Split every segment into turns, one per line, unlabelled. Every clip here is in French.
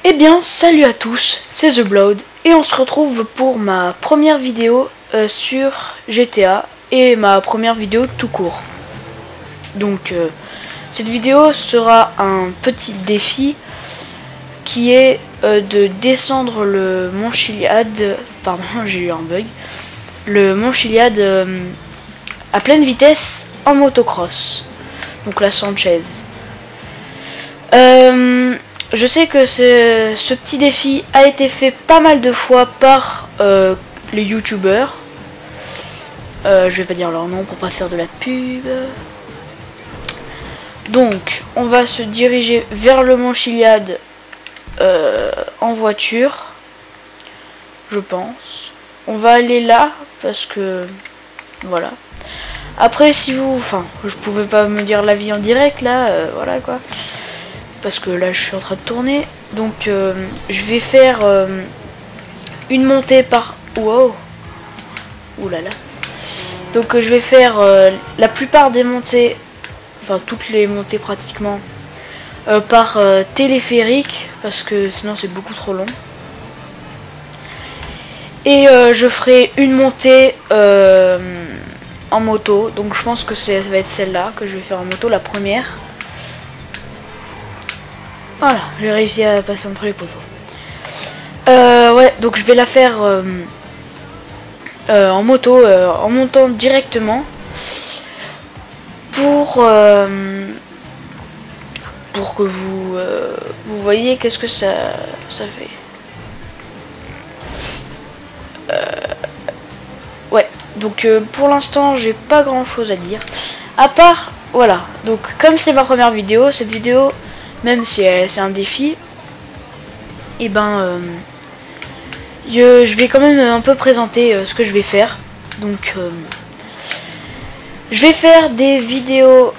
Eh bien, salut à tous, c'est The Blood et on se retrouve pour ma première vidéo sur GTA et ma première vidéo tout court. Donc, cette vidéo sera un petit défi qui est de descendre le mont Chiliad, pardon, j'ai eu un bug, le mont Chiliad à pleine vitesse en motocross, donc la Sanchez. Je sais que ce petit défi a été fait pas mal de fois par les youtubeurs. Je vais pas dire leur nom pour pas faire de la pub. Donc, on va se diriger vers le mont Chiliad en voiture, je pense. On va aller là parce que voilà. Après, si vous, enfin, je pouvais pas me dire la vie en direct là, voilà quoi. Parce que là je suis en train de tourner, donc je vais faire une montée par... Wow. Ouh là là. Donc je vais faire la plupart des montées, enfin toutes les montées pratiquement, par téléphérique, parce que sinon c'est beaucoup trop long. Et je ferai une montée en moto, donc je pense que ça va être celle-là que je vais faire en moto, la première. Voilà, j'ai réussi à passer entre les poteaux. Ouais, donc je vais la faire en moto, en montant directement pour que vous voyez qu'est-ce que ça fait. Ouais, donc pour l'instant j'ai pas grand chose à dire. À part, voilà, donc comme c'est ma première vidéo, cette vidéo, même si c'est un défi, et ben je vais quand même un peu présenter ce que je vais faire. Donc je vais faire des vidéos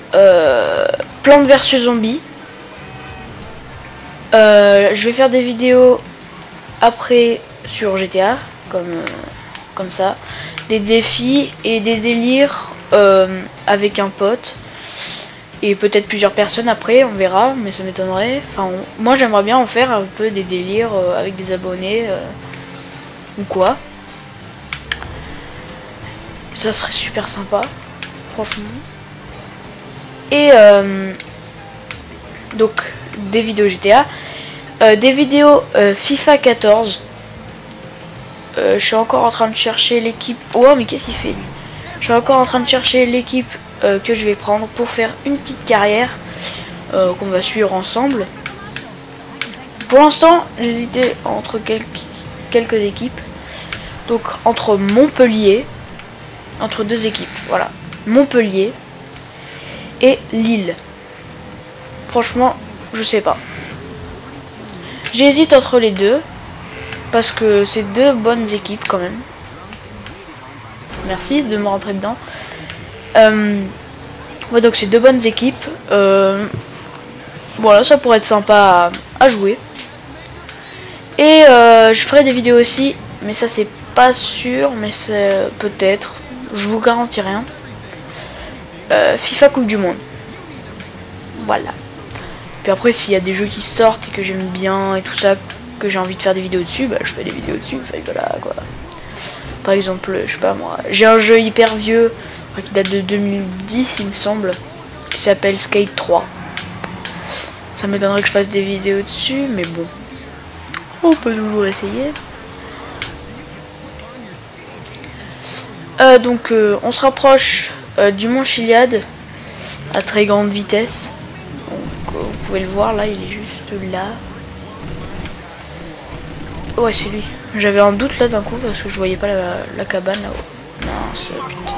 Plantes vs Zombies. Je vais faire des vidéos après sur GTA, comme ça, des défis et des délires avec un pote. Et peut-être plusieurs personnes après, on verra, mais ça m'étonnerait. Enfin, moi j'aimerais bien en faire un peu des délires avec des abonnés ou quoi. Ça serait super sympa, franchement. Et donc des vidéos GTA, des vidéos FIFA 14. Je suis encore en train de chercher l'équipe. Oh mais qu'est-ce qu'il fait lui? Je suis encore en train de chercher l'équipe que je vais prendre pour faire une petite carrière qu'on va suivre ensemble. Pour l'instant, j'hésitais entre quelques équipes. Donc entre Montpellier, entre deux équipes, voilà, Montpellier et Lille. Franchement, je sais pas. J'hésite entre les deux parce que c'est deux bonnes équipes quand même. Merci de me rentrer dedans. Ouais, donc c'est deux bonnes équipes. Voilà, ça pourrait être sympa à jouer. Et je ferai des vidéos aussi, mais ça c'est pas sûr, mais c'est peut-être. Je vous garantis rien. FIFA Coupe du Monde. Voilà. Puis après, s'il y a des jeux qui sortent et que j'aime bien et tout ça, que j'ai envie de faire des vidéos dessus, bah je fais des vidéos dessus. Enfin, voilà quoi. Par exemple, je sais pas moi, j'ai un jeu hyper vieux qui date de 2010 il me semble, qui s'appelle Skate 3. Ça m'étonnerait que je fasse des vidéos dessus, mais bon, on peut toujours essayer. Donc on se rapproche du mont Chiliad à très grande vitesse. Donc vous pouvez le voir là, il est juste là. Ouais, c'est lui. J'avais un doute là d'un coup parce que je voyais pas la cabane là-haut. Mince, putain.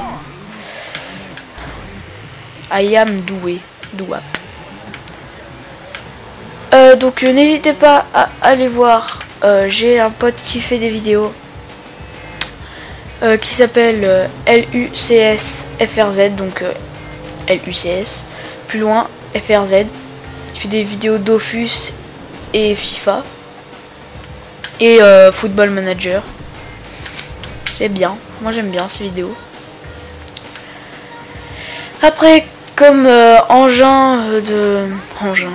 I am doué. Douap. Donc n'hésitez pas à aller voir. J'ai un pote qui fait des vidéos qui s'appelle LUCS FRZ. Donc LUCS. Plus loin FRZ. Il fait des vidéos Dofus et FIFA. Et Football Manager. C'est bien. Moi j'aime bien ces vidéos. Après, comme engin de... Engin.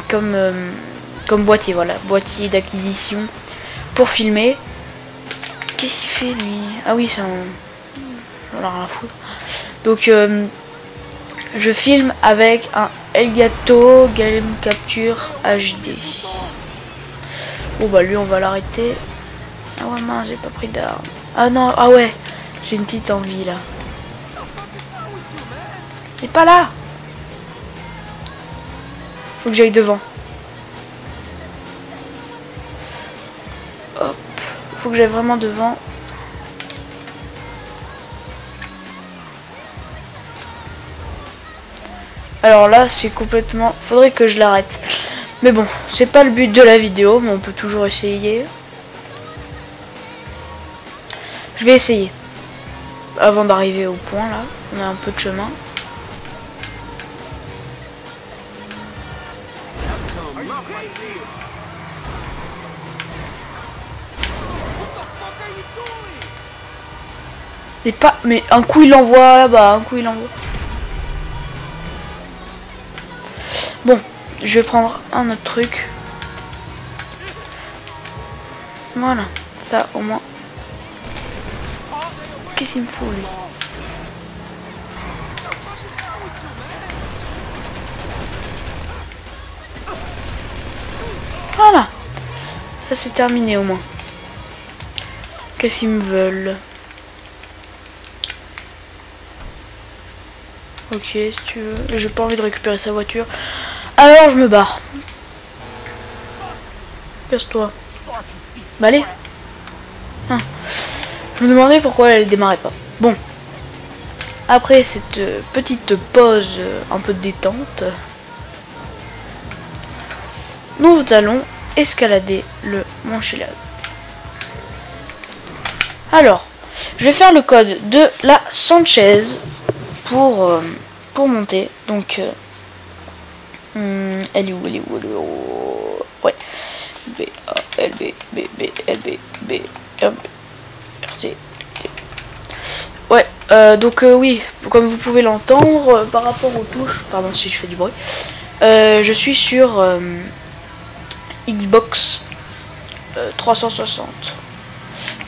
Comme comme boîtier, voilà, boîtier d'acquisition pour filmer. Qu'est-ce qu'il fait lui? Ah oui, c'est un... J'en ai rien à foutre. Donc je filme avec un Elgato Game Capture HD. Bon bah lui on va l'arrêter. Ah ouais mince, j'ai pas pris d'arme. Ah non, ah ouais, j'ai une petite envie là. Il est pas là. Faut que j'aille devant. Hop, faut que j'aille vraiment devant. Alors là, c'est complètement... Faudrait que je l'arrête. Mais bon, c'est pas le but de la vidéo, mais on peut toujours essayer. Je vais essayer. Avant d'arriver au point, là. On a un peu de chemin. Et pas... Mais un coup, il l'envoie là-bas. Un coup, il l'envoie. Bon, je vais prendre un autre truc. Voilà, ça au moins. Qu'est-ce qu'il me faut lui? Voilà, ça c'est terminé au moins. Qu'est-ce qu'ils me veulent? Ok, si tu veux. J'ai pas envie de récupérer sa voiture. Alors je me barre. Casse-toi. Bah allez. Hein. Je me demandais pourquoi elle démarrait pas. Bon. Après cette petite pause un peu de détente, nous allons escalader le Mont Chiliad. Alors, je vais faire le code de la Sanchez pour monter. Donc, elle est où, elle est où, elle est où? Ouais. B, A, L, B, B, B, L, B, B, R, T, T. Ouais, donc oui, comme vous pouvez l'entendre, par rapport aux touches, pardon si je fais du bruit, je suis sur Xbox 360.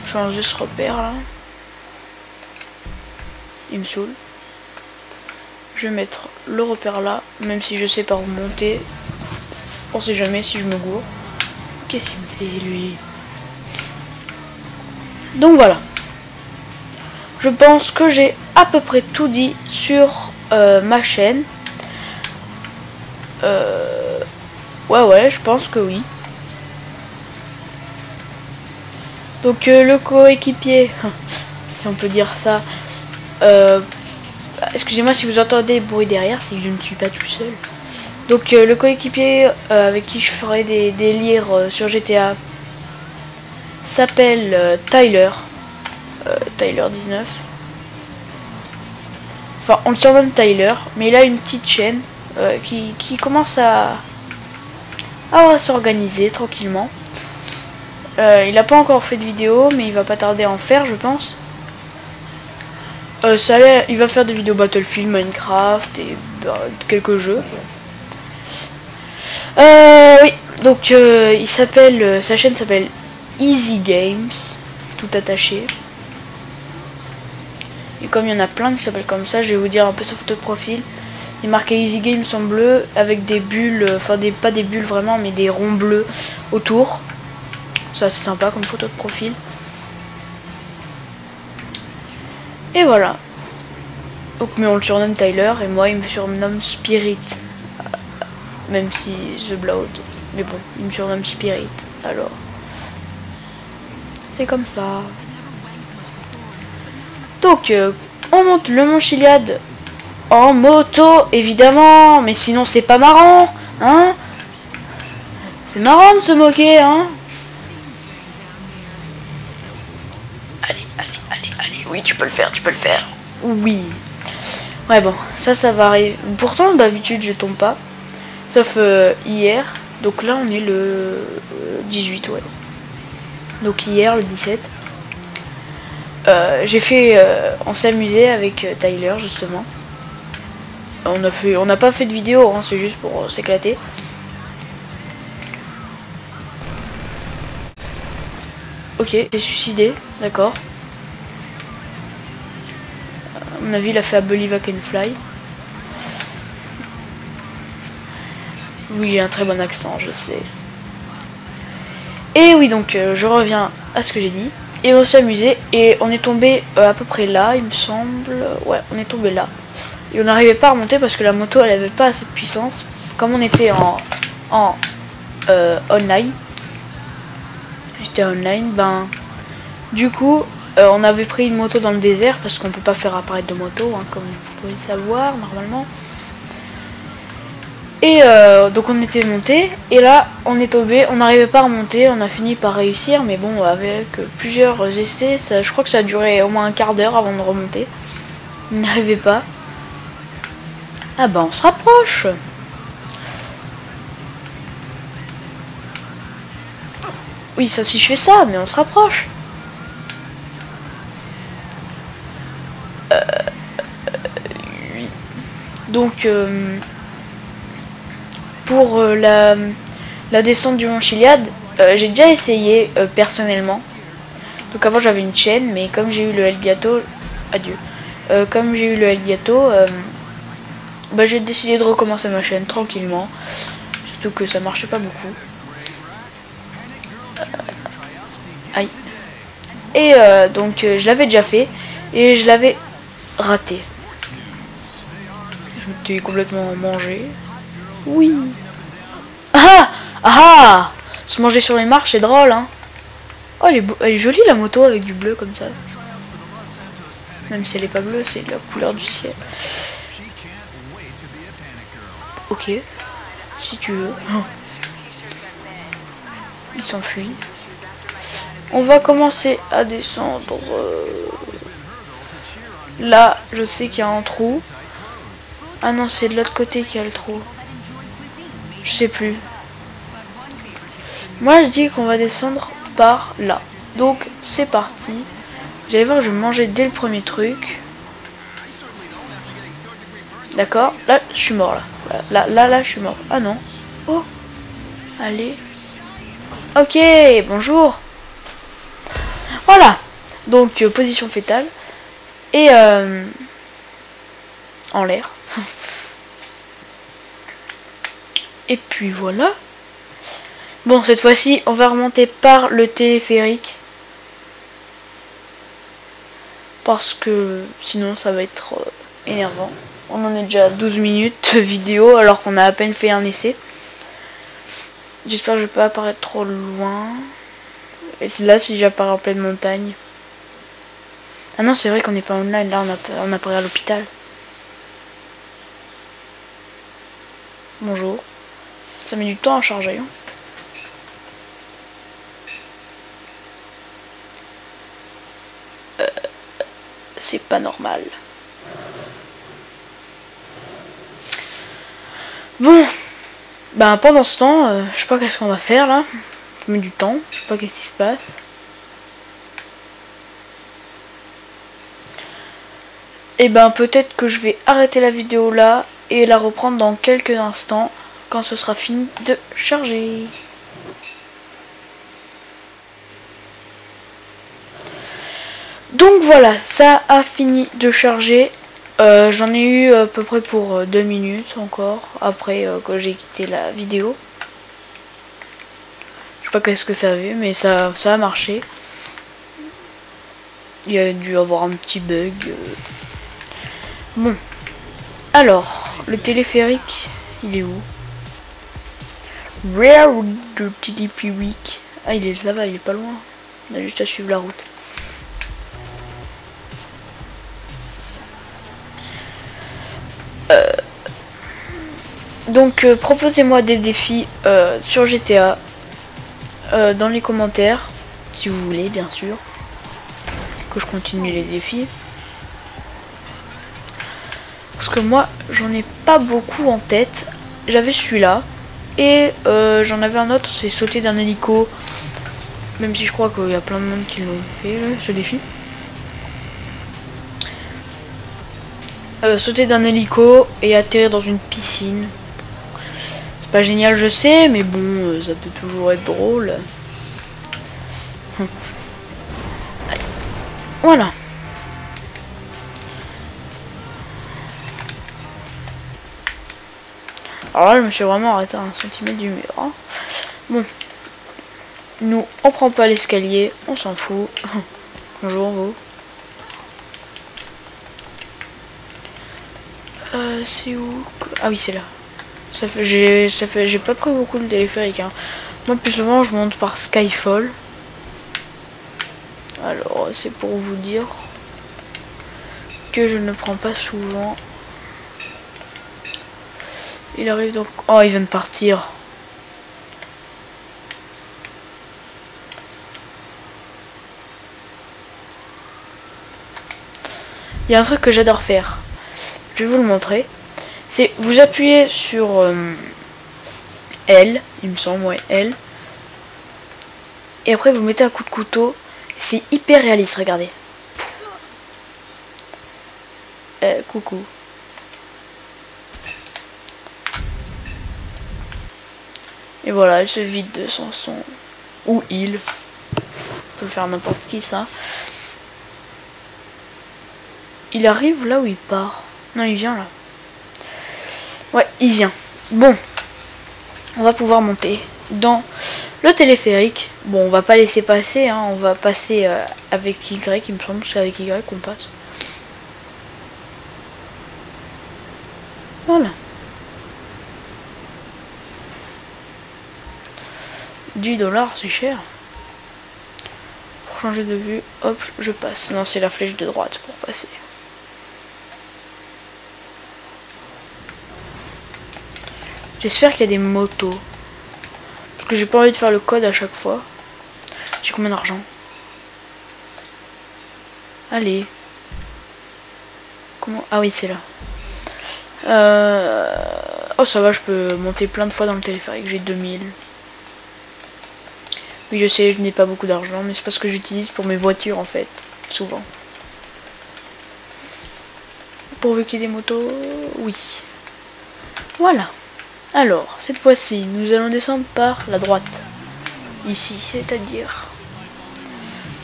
Je change juste repère là. Il me saoule. Je vais mettre le repère là, même si je sais par où monter. On sait jamais si je me gourre. Qu'est-ce qu'il me fait lui? Donc voilà. Je pense que j'ai à peu près tout dit sur ma chaîne. Ouais, je pense que oui. Donc le coéquipier, si on peut dire ça. Excusez-moi si vous entendez des bruits derrière, c'est que je ne suis pas tout seul. Donc le coéquipier avec qui je ferai des délires sur GTA s'appelle Tyler. Tyler 19. Enfin, on le surnomme Tyler, mais il a une petite chaîne qui commence à s'organiser tranquillement. Il n'a pas encore fait de vidéo, mais il va pas tarder à en faire, je pense. Il va faire des vidéos Battlefield, Minecraft et quelques jeux. Oui, donc sa chaîne s'appelle Easy Games, tout attaché. Et comme il y en a plein qui s'appellent comme ça, je vais vous dire un peu sa photo de profil. Il est marqué Easy Games en bleu avec des bulles, enfin pas des bulles vraiment, mais des ronds bleus autour. Ça c'est sympa comme photo de profil. Et voilà. Donc, mais on le surnomme Tyler et moi il me surnomme Spirit. Même si The Blood. Mais bon, il me surnomme Spirit. Alors. C'est comme ça. Donc, on monte le Mont Chiliad en moto, évidemment. Mais sinon, c'est pas marrant, hein. C'est marrant de se moquer, hein. Allez. Oui, tu peux le faire, Oui. Ouais, bon, ça va arriver. Pourtant, d'habitude, je tombe pas. Sauf hier. Donc là, on est le 18, ouais. Donc hier, le 17. J'ai fait... on s'est amusé avec Tyler, justement. On n'a pas fait de vidéo, hein, c'est juste pour s'éclater. Ok, t'es suicidé, d'accord. À mon avis, il a fait I Believe I Can Fly. Oui, j'ai un très bon accent, je sais. Et oui, donc je reviens à ce que j'ai dit. Et on s'est amusé et on est tombé à peu près là, il me semble. Ouais, on est tombé là. Et on n'arrivait pas à remonter parce que la moto, elle avait pas assez de puissance. Comme on était en online, j'étais online, ben du coup, on avait pris une moto dans le désert parce qu'on peut pas faire apparaître de moto, hein, comme vous pouvez le savoir normalement. Et donc on était monté et là on est tombé, on n'arrivait pas à remonter, on a fini par réussir, mais bon, avec plusieurs essais, ça, je crois que ça a duré au moins un quart d'heure avant de remonter. On n'arrivait pas. Ah bah on se rapproche. Oui, ça si je fais ça, mais on se rapproche. Oui. Donc pour la descente du Mont Chiliad, j'ai déjà essayé personnellement. Donc avant j'avais une chaîne, mais comme j'ai eu le Elgato, adieu. Comme j'ai eu le Elgato, bah, j'ai décidé de recommencer ma chaîne tranquillement. Surtout que ça marchait pas beaucoup. Aïe. Et donc je l'avais déjà fait et je l'avais raté. Je m'étais complètement mangé. Oui. Ah ah, se manger sur les marches, c'est drôle, hein. Oh, elle est jolie la moto avec du bleu comme ça. Même si elle est pas bleue, c'est la couleur du ciel. Ok, si tu veux. Il s'enfuit. On va commencer à descendre. Là, je sais qu'il y a un trou. Ah non, c'est de l'autre côté qu'il y a le trou. Je sais plus. Moi, je dis qu'on va descendre par là. Donc, c'est parti. Vous allez voir, je vais manger dès le premier truc. D'accord. Là, je suis mort, là. Là, je suis mort. Ah non. Oh. Allez. Ok, bonjour. Voilà. Donc, position fétale. Et en l'air. Et puis voilà. Bon, cette fois-ci, on va remonter par le téléphérique. Parce que sinon, ça va être énervant. On en est déjà à 12 minutes de vidéo alors qu'on a à peine fait un essai. J'espère que je vais pas apparaître trop loin. Et là, si j'apparais en pleine montagne. Ah non, c'est vrai qu'on n'est pas online. Là, on apparaît à l'hôpital. Bonjour. Ça met du temps à charger. Hein. C'est pas normal. Bon. Ben pendant ce temps, je sais pas qu'est-ce qu'on va faire là. Ça met du temps. Je sais pas qu'est-ce qui se passe. Et ben peut-être que je vais arrêter la vidéo là et la reprendre dans quelques instants quand ce sera fini de charger. Donc voilà, ça a fini de charger. J'en ai eu à peu près pour 2 minutes encore après que j'ai quitté la vidéo. Je sais pas qu'est-ce que ça avait, mais ça a marché. Il y a dû avoir un petit bug. Bon. Alors, le téléphérique, il est où? Where the téléphérique? Ah, il est là-bas, il est pas loin. On a juste à suivre la route. Donc proposez-moi des défis sur GTA dans les commentaires, si vous voulez bien sûr, que je continue les défis. Parce que moi j'en ai pas beaucoup en tête. J'avais celui-là et j'en avais un autre, c'est sauter d'un hélico. Même si je crois qu'il y a plein de monde qui l'ont fait là, ce défi. Sauter d'un hélico et atterrir dans une piscine. C'est pas génial, je sais, mais bon, ça peut toujours être drôle. Voilà. Alors là, je me suis vraiment arrêté à 1 centimètre du mur. Hein. Bon. Nous, on prend pas l'escalier, on s'en fout. Bonjour, vous. C'est où? Ah oui, c'est là. J'ai pas pris beaucoup de téléphérique. Hein. Moi, plus souvent, je monte par Skyfall. Alors, c'est pour vous dire que je ne prends pas souvent. Il arrive donc... Oh, il vient de partir. Il y a un truc que j'adore faire. Je vais vous le montrer. C'est vous appuyez sur L, il me semble, ouais, L. Et après vous mettez un coup de couteau. C'est hyper réaliste, regardez. Coucou. Et voilà, elle se vide de son son. Ou il. On peut faire n'importe qui ça. Il arrive là où il part. Non, il vient là. Ouais, il vient. Bon. On va pouvoir monter dans le téléphérique. Bon, on va pas laisser passer. Hein. On va passer avec Y. Il me semble que c'est avec Y qu'on passe. Voilà. 10 $, c'est cher. Pour changer de vue, hop, je passe. Non, c'est la flèche de droite pour passer. J'espère qu'il y a des motos. Parce que j'ai pas envie de faire le code à chaque fois. J'ai combien d'argent? Allez. Comment? Ah oui, c'est là. Oh, ça va, je peux monter plein de fois dans le téléphérique. J'ai 2000. Oui, je sais, je n'ai pas beaucoup d'argent, mais c'est parce que j'utilise pour mes voitures en fait. Souvent. Pourvu qu'il y ait des motos, oui. Voilà. Alors, cette fois-ci, nous allons descendre par la droite. Ici, c'est-à-dire.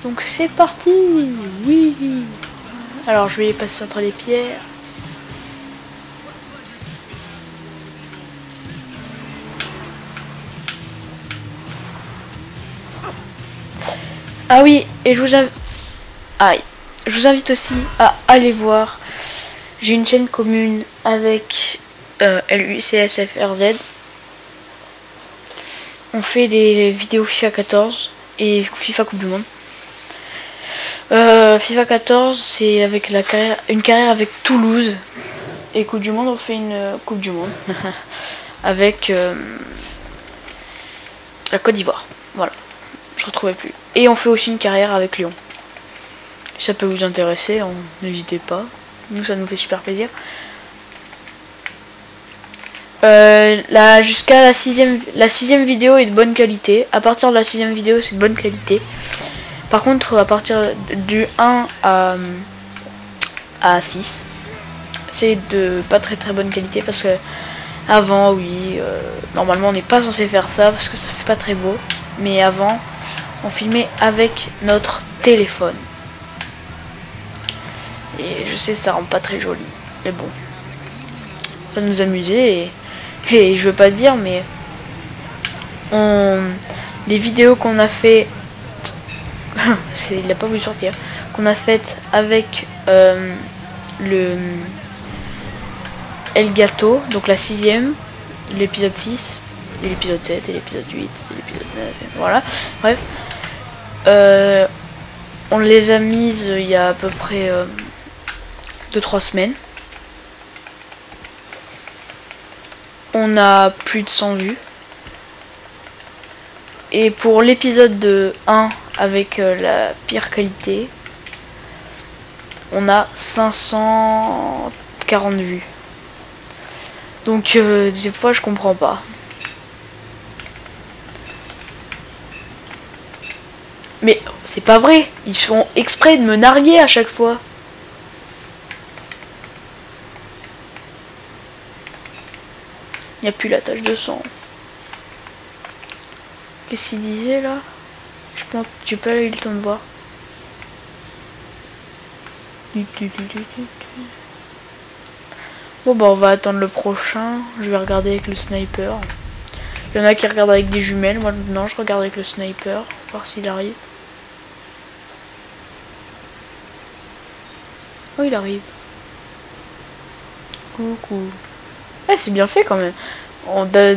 Donc c'est parti. Oui. Alors, je vais les passer entre les pierres. Ah oui, et je vous invite... Aïe. Je vous invite aussi à aller voir. J'ai une chaîne commune avec LUCSFRZ. On fait des vidéos FIFA 14 et FIFA Coupe du Monde. FIFA 14, c'est avec une carrière avec Toulouse. Et Coupe du Monde, on fait une Coupe du Monde avec la Côte d'Ivoire. Voilà, je retrouvais plus. Et on fait aussi une carrière avec Lyon. Si ça peut vous intéresser, n'hésitez pas. Nous, ça nous fait super plaisir. Jusqu'à la sixième vidéo est de bonne qualité. À partir de la 6ème vidéo, c'est de bonne qualité. Par contre, à partir du 1 à 6, c'est de pas très bonne qualité parce que avant, oui, normalement on n'est pas censé faire ça parce que ça fait pas très beau. Mais avant, on filmait avec notre téléphone. Et je sais, ça rend pas très joli. Mais bon, ça nous amusait et je veux pas dire, mais les vidéos qu'on a fait, il a pas voulu sortir, qu'on a fait avec le Elgato, donc la 6ème, l'épisode 6, et l'épisode 7, et l'épisode 8, et l'épisode 9, et voilà, bref. On les a mises il y a à peu près 2-3 semaines. On a plus de 100 vues. Et pour l'épisode de 1 avec la pire qualité, on a 540 vues. Donc des fois je comprends pas. Mais c'est pas vrai, ils font exprès de me narguer à chaque fois. Il n'y a plus la tache de sang. Qu'est-ce qu'il disait là? Je pense que tu peux avoir eu le temps de voir. Bon bah on va attendre le prochain. Je vais regarder avec le sniper. Il y en a qui regardent avec des jumelles. Moi non, je regarde avec le sniper. Voir s'il arrive. Oh, il arrive. Coucou. Eh, c'est bien fait quand même.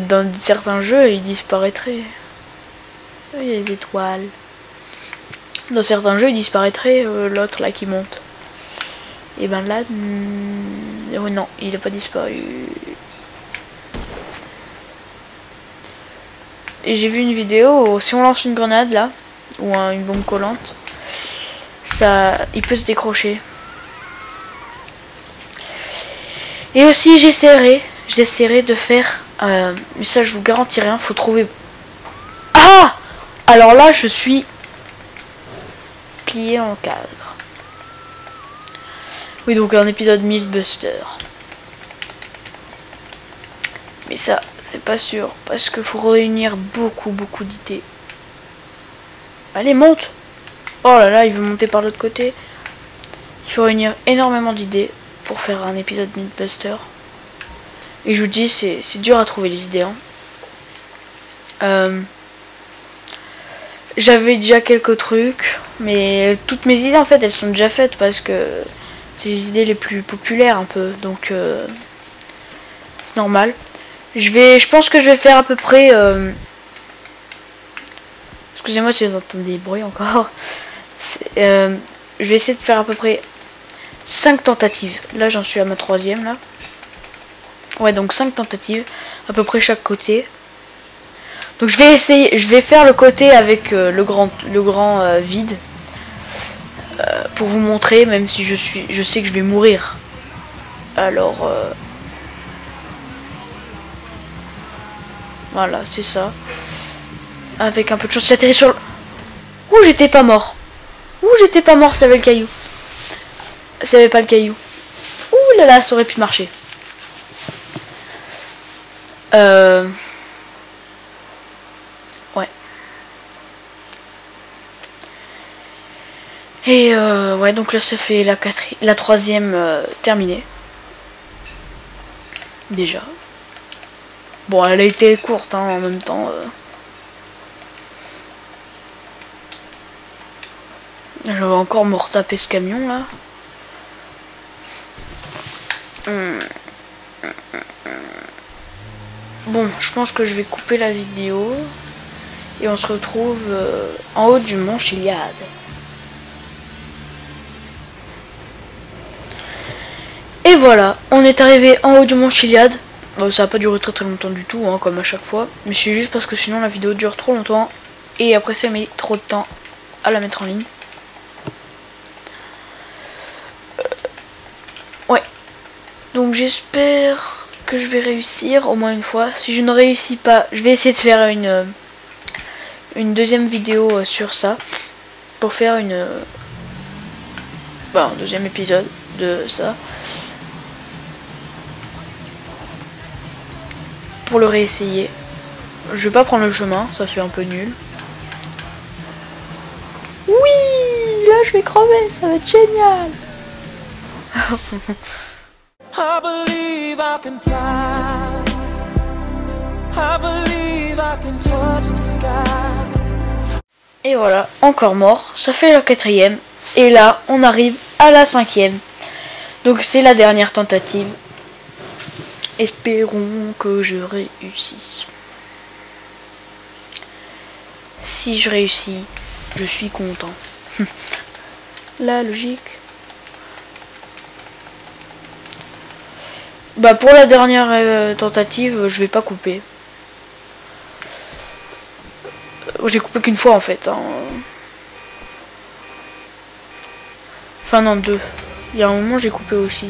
Dans certains jeux, il disparaîtrait. Oh, il y a les étoiles. Dans certains jeux, il disparaîtrait l'autre là qui monte. Et ben là, oh non, il n'a pas disparu. Et j'ai vu une vidéo où si on lance une grenade là, ou une bombe collante, ça, il peut se décrocher. Et aussi j'essaierai de faire, mais ça je vous garantis rien, faut trouver. Ah! Alors là je suis plié en 4. Oui, donc un épisode Mythbuster. Mais ça, c'est pas sûr, parce qu'il faut réunir beaucoup d'idées. Allez, monte! Oh là là, il veut monter par l'autre côté. Il faut réunir énormément d'idées pour faire un épisode Mythbuster. Et je vous dis, c'est dur à trouver les idées. Hein. J'avais déjà quelques trucs, mais toutes mes idées en fait, elles sont déjà faites parce que c'est les idées les plus populaires un peu, donc c'est normal. Je pense que je vais faire à peu près. Excusez-moi si vous entendez des bruits encore. Je vais essayer de faire à peu près 5 tentatives. Là, j'en suis à ma 3e là. Ouais, donc 5 tentatives, à peu près chaque côté. Donc je vais essayer, je vais faire le côté avec le grand vide pour vous montrer, même si je sais que je vais mourir. Alors voilà, c'est ça. Avec un peu de chance, j'atterris sur le... Ouh, j'étais pas mort. Ouh, j'étais pas mort, ça avait le caillou. Ça avait pas le caillou. Ouh là là, ça aurait pu marcher. Ouais. Et ouais, donc là ça fait la 3e terminée. Déjà. Bon, elle a été courte hein, en même temps. Je vais encore me retaper ce camion là. Bon, je pense que je vais couper la vidéo. Et on se retrouve en haut du mont Chiliade. Et voilà, on est arrivé en haut du mont Chiliade. Bon, ça n'a pas duré très longtemps du tout, hein, comme à chaque fois. Mais c'est juste parce que sinon la vidéo dure trop longtemps. Et après ça met trop de temps à la mettre en ligne. Ouais. Donc j'espère que je vais réussir au moins une fois. Si je ne réussis pas, je vais essayer de faire une deuxième vidéo sur ça. Pour faire un deuxième épisode de ça. Pour le réessayer. Je vais pas prendre le chemin, ça fait un peu nul. Oui, là je vais crever, ça va être génial. I believe I can fly. I believe I can touch the sky. Et voilà, encore mort, ça fait la 4e. Et là, on arrive à la 5e. Donc c'est la dernière tentative. Espérons que je réussisse. Si je réussis, je suis content. La logique. Bah pour la dernière tentative, je vais pas couper. J'ai coupé qu'une fois en fait. Hein. Enfin non, 2. Il y a un moment j'ai coupé aussi.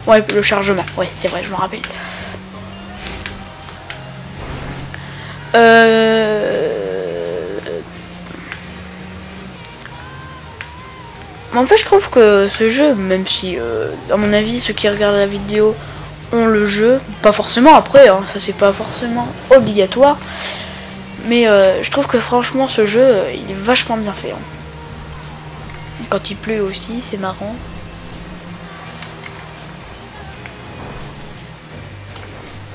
Ouais, le chargement. Ouais, c'est vrai, je me rappelle. En fait, je trouve que ce jeu, même si, à mon avis, ceux qui regardent la vidéo ont le jeu, pas forcément après, hein, ça c'est pas forcément obligatoire, mais je trouve que franchement, ce jeu, il est vachement bien fait. Hein. Quand il pleut aussi, c'est marrant.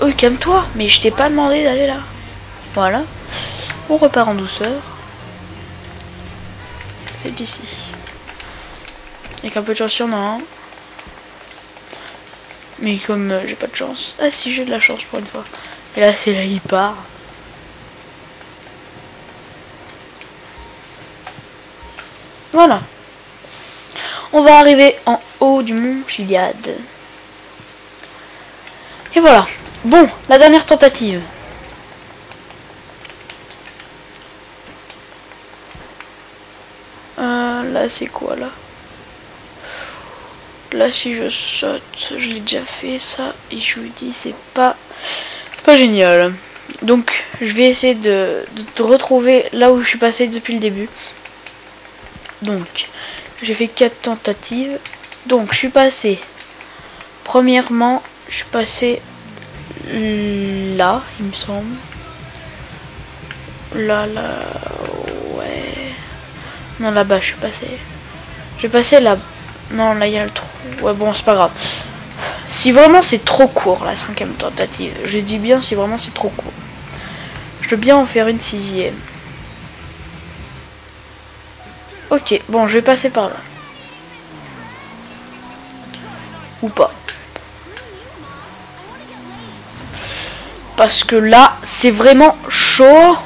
Oh, calme-toi, mais je t'ai pas demandé d'aller là. Voilà. On repart en douceur. C'est ici. Avec un peu de chance, il y en a un. Mais comme j'ai pas de chance. Ah si, j'ai de la chance pour une fois. Et là, c'est là, il part. Voilà. On va arriver en haut du mont Chiliad. Et voilà. Bon, la dernière tentative. Là, c'est quoi, là? Là, si je saute, je l'ai déjà fait, ça. Et je vous dis, c'est pas génial. Donc, je vais essayer de retrouver là où je suis passé depuis le début. Donc, j'ai fait 4 tentatives. Donc, je suis passé. Premièrement, je suis passé là, il me semble. Là, ouais. Non, là-bas, je suis passé. J'ai passé là. Non, là, il y a le trou. Ouais, bon, c'est pas grave. Si vraiment c'est trop court, la 5e tentative. Je dis bien si vraiment c'est trop court. Je veux bien en faire une 6e. Ok, bon, je vais passer par là. Ou pas. Parce que là, c'est vraiment chaud.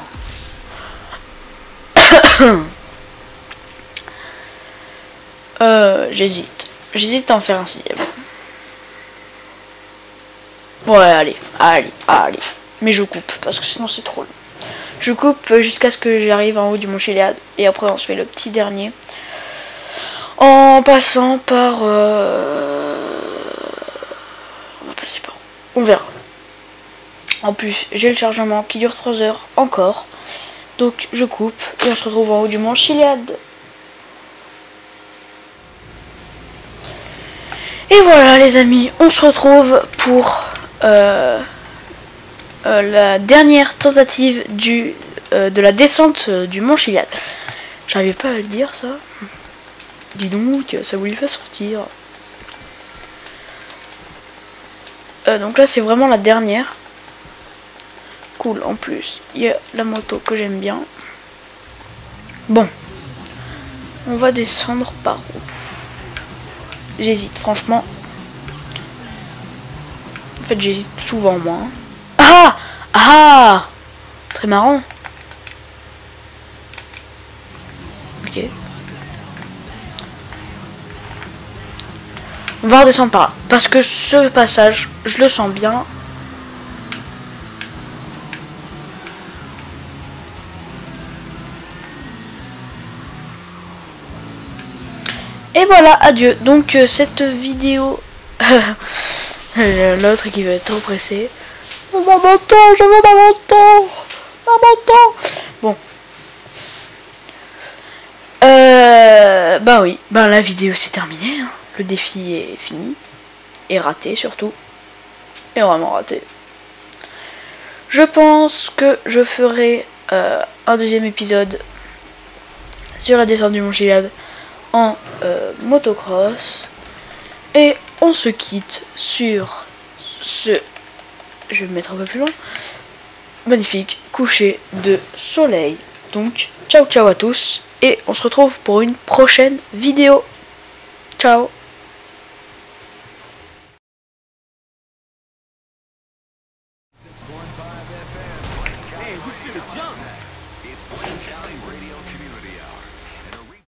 J'hésite. J'hésite à en faire un 6e. Ouais, allez. Mais je coupe, parce que sinon c'est trop long. Je coupe jusqu'à ce que j'arrive en haut du mont Chiliad. Et après, on se fait le petit dernier. En passant par... On va passer par... On verra. En plus, j'ai le chargement qui dure 3 heures encore. Donc, je coupe. Et on se retrouve en haut du mont Chiliad. Et voilà, les amis. On se retrouve pour... la dernière tentative de la descente du mont Chiliad. J'arrivais pas à le dire, ça. Dis donc, ça vous lui fait sortir. Donc là, c'est vraiment la dernière. Cool, en plus. Il y a la moto que j'aime bien. Bon. On va descendre par où? J'hésite, franchement. En fait, j'hésite souvent, moi. Ah! Ah! Très marrant. Ok. On va redescendre par là. Parce que ce passage, je le sens bien. Et voilà, adieu. Donc cette vidéo... L'autre qui va être trop pressé. Maman, je veux ma moto. Bon. Bah oui, bah la vidéo c'est terminé. Hein. Le défi est fini. Et raté surtout. Et vraiment raté. Je pense que je ferai un deuxième épisode sur la descente du mont Chiliad en motocross. Et on se quitte sur ce... Je vais me mettre un peu plus loin. Magnifique coucher de soleil. Donc, ciao ciao à tous. Et on se retrouve pour une prochaine vidéo. Ciao.
Hey, we should have jumped. It's Blaine County Radio Community Hour.